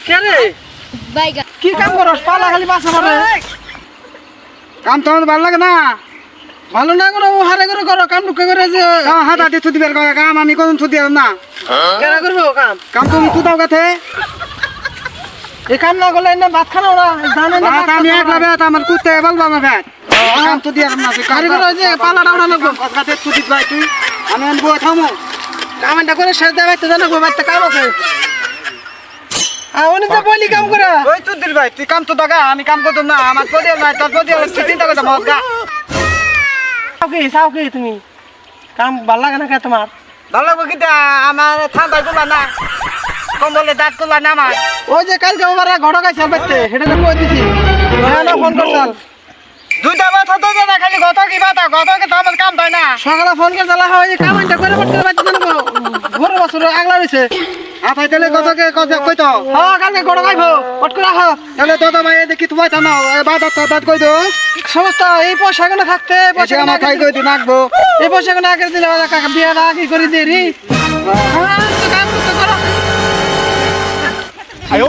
কে রে বাইগা কি কাম করস পালা খালি বাসা মারে কাম তো আমার ভালো লাগে না। ভালো না করো হারে করে করো কাম ঢুকে করে যে হাত হাতে ছুটি বের করে কাম আমি কোন ছুটি আর না। কেরা করবো কাম কাম তুমি কোথাও গেছে এই কাম না করলে না ভাত খানো না জানে না ভাত আমি একলা বেত আমার কুত্তে বলবা না বেত কাম তো দিয়ে না তুই কারি করে যে পালাটা উঠানো গো গাতে ছুটি পাই তুই আমি আনবো থামো কামটা করে শেষ দেবে তো জানো গো বাড়িতে কাম আছে উনি তো বলি কাম করে ওই তুই দিল ভাই তুই কাম তো দাগা আমি কাম করতাম না আমার পদিয়া নাই তোর পদিয়া চিন্তা করতাম মজা চাও কি তুমি কাম ভাল লাগে না কে তোমার ভালো লাগবো কিন্তু আমার ঠান্ডায় তোলা না কম্বলে দাঁত তোলা না আমার ওই যে কালকে আমার ঘটক আছে বাড়িতে সেটা তো কই দিছি না ফোন করছাল দুইটা বাত হতো যে না খালি গত কি বাতা গতকে তো আমার কাম তাই না সকালে ফোন করে জ্বালা হয় যে কামাইটা করে বাড়তে বাড়তে জানো ঘরে বছর আগলা রয়েছে আতাই তাহলে গতকে কই তো হ্যাঁ কালকে ঘটক আইবো পট করে রাখো তাহলে দাদা ভাই দেখি তোমায় তা না বাত কই দো সমস্ত এই পয়সা গুলো থাকতে পয়সা আমার খাই কই দি নাকবো এই পয়সা গুলো আগে দিলে কাকা বিয়ে আগে করে দিয়ে রি হ্যাঁ